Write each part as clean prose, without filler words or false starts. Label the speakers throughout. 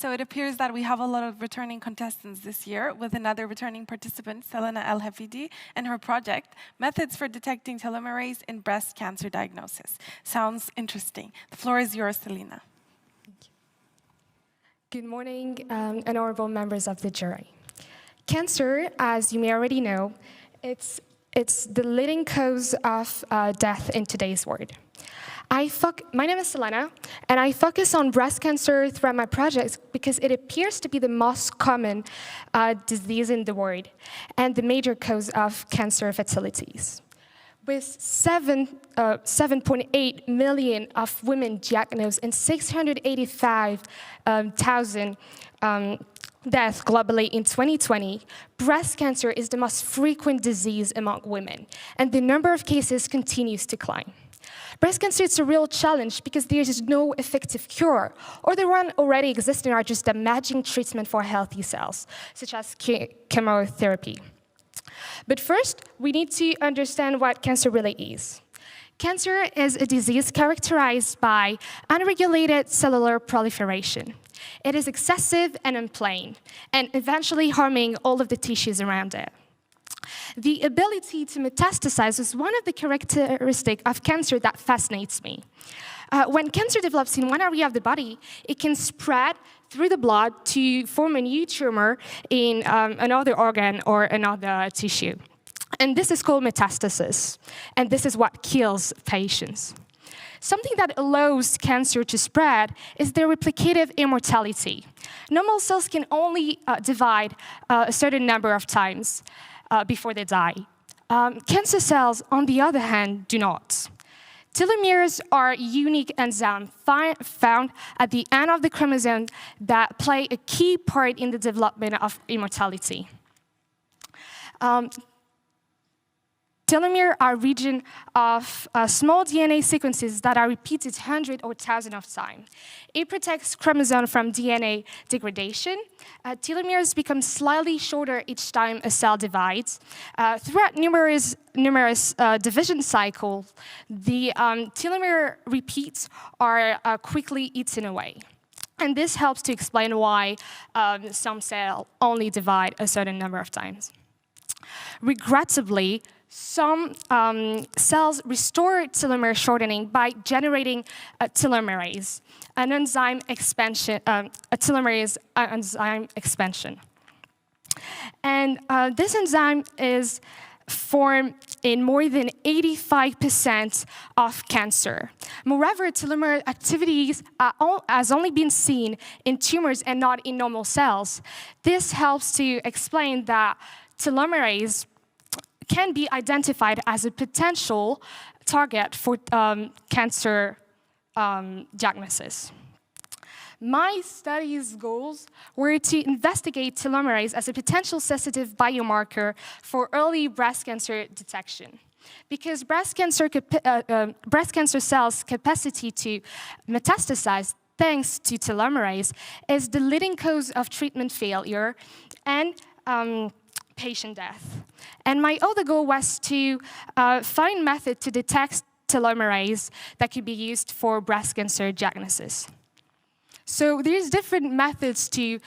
Speaker 1: So it appears that we have a lot of returning contestants this year with another returning participant, Selena Hafidi, and her project, Methods for Detecting Telomerase in Breast Cancer Diagnosis. Sounds interesting. The floor is yours, Selena.
Speaker 2: Good morning, honorable members of the jury. Cancer, as you may already know, it's the leading cause of death in today's world. My name is Selena, and I focus on breast cancer throughout my projects because it appears to be the most common disease in the world and the major cause of cancer fatalities. With 7.8 million of women diagnosed and 685,000 deaths globally in 2020, breast cancer is the most frequent disease among women, and the number of cases continues to climb. Breast cancer is a real challenge because there is no effective cure, or the one already existing are just damaging treatment for healthy cells, such as chemotherapy. But first, we need to understand what cancer really is. Cancer is a disease characterized by unregulated cellular proliferation. It is excessive and unplanned, and eventually harming all of the tissues around it. The ability to metastasize is one of the characteristics of cancer that fascinates me. When cancer develops in one area of the body, it can spread through the blood to form a new tumor in another organ or another tissue. And this is called metastasis, and this is what kills patients. Something that allows cancer to spread is their replicative immortality. Normal cells can only divide a certain number of times before they die. Cancer cells, on the other hand, do not. Telomeres are unique enzymes found at the end of the chromosome that play a key part in the development of immortality. Telomeres are regions of small DNA sequences that are repeated hundreds or 1,000 of times. It protects chromosomes from DNA degradation. Telomeres become slightly shorter each time a cell divides. Throughout numerous division cycles, the telomere repeats are quickly eaten away. And this helps to explain why some cells only divide a certain number of times. Regrettably, some cells restore telomere shortening by generating a telomerase, an enzyme expansion, a telomerase enzyme expansion. And this enzyme is formed in more than 85% of cancer. Moreover, telomere activities has only been seen in tumors and not in normal cells. This helps to explain that telomerase can be identified as a potential target for cancer diagnosis. My study's goals were to investigate telomerase as a potential sensitive biomarker for early breast cancer detection. Because breast cancer cells' capacity to metastasize thanks to telomerase is the leading cause of treatment failure and patient death. And my other goal was to find a method to detect telomerase that could be used for breast cancer diagnosis. So there's different methods to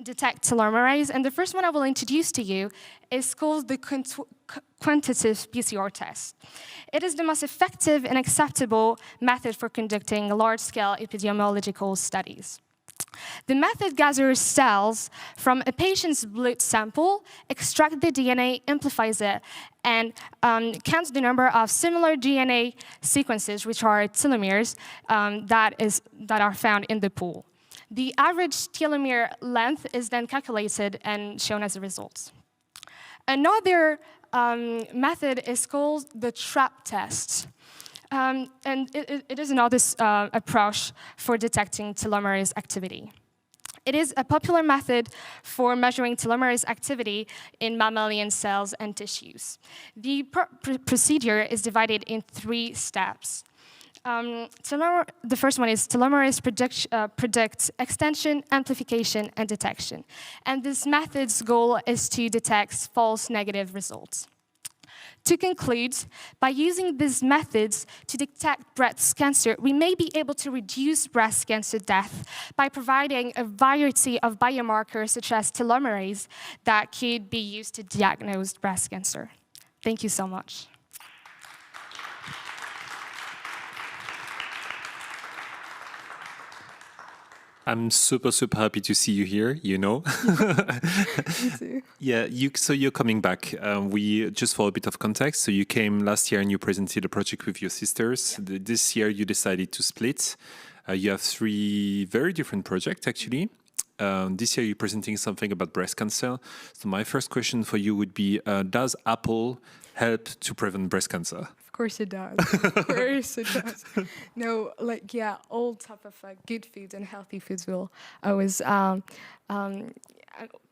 Speaker 2: detect telomerase, and the first one I will introduce to you is called the quantitative PCR test. It is the most effective and acceptable method for conducting large-scale epidemiological studies. The method gathers cells from a patient's blood sample, extracts the DNA, amplifies it, and counts the number of similar DNA sequences, which are telomeres, that are found in the pool. The average telomere length is then calculated and shown as a result. Another method is called the trap test. And it is another approach for detecting telomerase activity. It is a popular method for measuring telomerase activity in mammalian cells and tissues. The procedure is divided in 3 steps. The first one is telomerase predicts extension, amplification, and detection. And this method's goal is to detect false negative results. To conclude, by using these methods to detect breast cancer, we may be able to reduce breast cancer death by providing a variety of biomarkers such as telomerase that could be used to diagnose breast cancer. Thank you so much.
Speaker 3: I'm super happy to see you here, you know.
Speaker 4: Me too.
Speaker 3: Yeah, so you're coming back. We just for a bit of context. So you came last year and you presented a project with your sisters. Yeah. This year you decided to split. You have 3 very different projects actually. This year you're presenting something about breast cancer. So my first question for you would be, does Apple help to prevent breast cancer?
Speaker 4: Of course it does. Of course it does. No, like, yeah, all type of good foods and healthy foods will always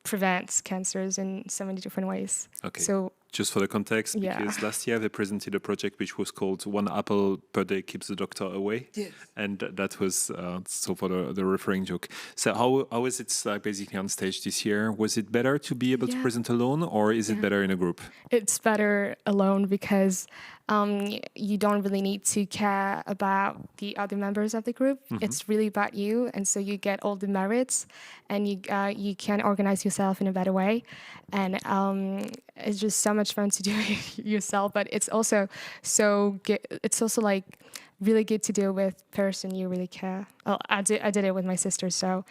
Speaker 4: prevent cancers in so many different ways.
Speaker 3: Okay.
Speaker 4: So
Speaker 3: just for the context,
Speaker 4: yeah.
Speaker 3: because last year they presented a project which was called "One Apple Per Day Keeps the Doctor Away."
Speaker 4: Yes.
Speaker 3: And that was so for the referring joke. So how is it basically on stage this year? Was it better to be able to present alone, or is it better in a group?
Speaker 4: It's better alone because you don't really need to care about the other members of the group. Mm-hmm. It's really about you, and so you get all the merits, and you can organize yourself in a better way, and it's just so much fun to do it yourself. But it's also so good. It's also like really good to do with person you really care. Well, I did it with my sister, so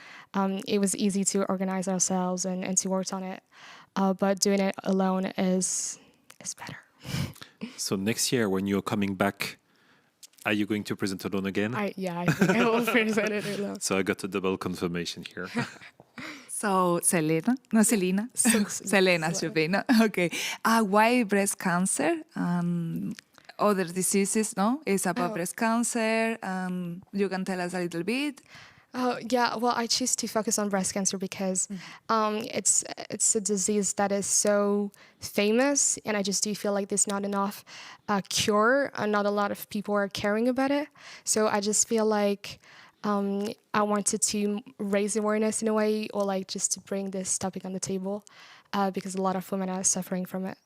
Speaker 4: it was easy to organize ourselves and to work on it. But doing it alone is better.
Speaker 3: So next year, when you're coming back, are you going to present alone again?
Speaker 4: I think I will present it alone.
Speaker 3: So I got a double confirmation here.
Speaker 5: So Selena, should be, no? Okay. Why breast cancer? Other diseases, no? It's about breast cancer. You can tell us a little bit.
Speaker 2: Yeah, well, I choose to focus on breast cancer because it's a disease that is so famous, and I just do feel like there's not enough cure, and not a lot of people are caring about it. So I just feel like I wanted to raise awareness in a way, or like just to bring this topic on the table, because a lot of women are suffering from it.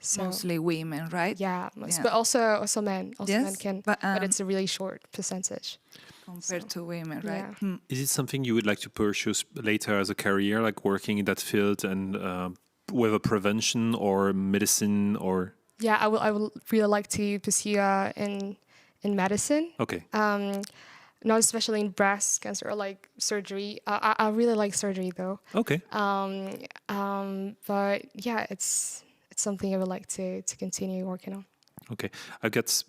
Speaker 2: So,
Speaker 5: mostly women, right?
Speaker 2: Yeah, but also men. Also
Speaker 5: yes,
Speaker 2: men can, but it's a really short percentage.
Speaker 5: Compared to women, right?
Speaker 2: Yeah.
Speaker 3: Is it something you would like to pursue later as a career, like working in that field and whether prevention or medicine or?
Speaker 2: Yeah, I will really like to pursue in medicine.
Speaker 3: Okay.
Speaker 2: Not especially in breast cancer or like surgery. I really like surgery though.
Speaker 3: Okay.
Speaker 2: But yeah, it's something I would like to continue working on.
Speaker 3: Okay, I've got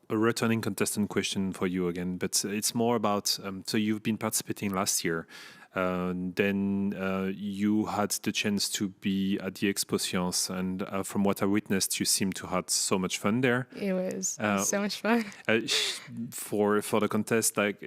Speaker 3: a returning contestant question for you again, but it's more about, so you've been participating last year, then you had the chance to be at the Expo Science, and from what I witnessed, you seem to have so much fun there.
Speaker 2: It was so much fun.
Speaker 3: For the contest, like,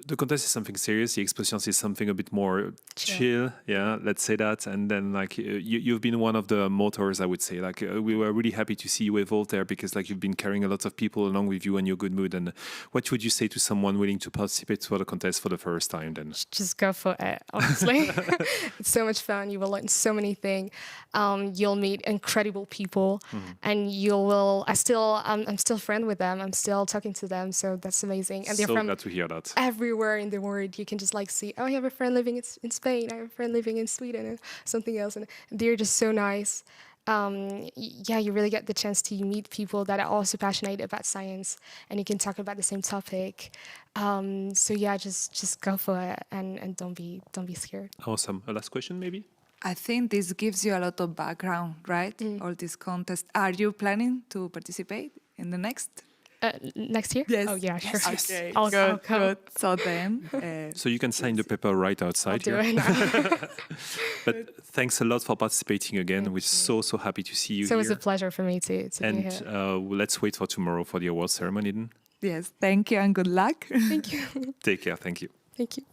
Speaker 3: the contest is something serious. The Expo Science is something a bit more chill. Yeah, let's say that. And then, like, you've been one of the motors, I would say. Like, we were really happy to see you evolve there because, like, you've been carrying a lot of people along with you and your good mood. And what would you say to someone willing to participate for the contest for the first time? Then
Speaker 2: just go for it. Honestly, it's so much fun. You will learn so many things. You'll meet incredible people, and I'm still friend with them. I'm still talking to them. So that's amazing. And they're
Speaker 3: so
Speaker 2: from
Speaker 3: glad to hear that.
Speaker 2: everywhere in the world. You can just like see, oh, I have a friend living in Spain, I have a friend living in Sweden, and something else, and they're just so nice. Yeah, you really get the chance to meet people that are also passionate about science, and you can talk about the same topic. So yeah, just go for it, and don't be scared.
Speaker 3: Awesome. A last question, maybe?
Speaker 5: I think this gives you a lot of background, right? All these contests. Are you planning to participate in the next?
Speaker 2: Next year?
Speaker 5: Yes.
Speaker 2: Oh yeah, sure.
Speaker 5: Yes. Okay.
Speaker 2: I'll
Speaker 5: Good.
Speaker 2: come.
Speaker 5: So then.
Speaker 3: So you can sign the paper right outside
Speaker 2: I'll do
Speaker 3: here.
Speaker 2: it now.
Speaker 3: But thanks a lot for participating again. We're so happy to see you
Speaker 2: So
Speaker 3: here.
Speaker 2: it was a pleasure for me to be here.
Speaker 3: And let's wait for tomorrow for the award ceremony then.
Speaker 5: Yes. Thank you and good luck.
Speaker 2: Thank you.
Speaker 3: Take care. Thank you.
Speaker 2: Thank you.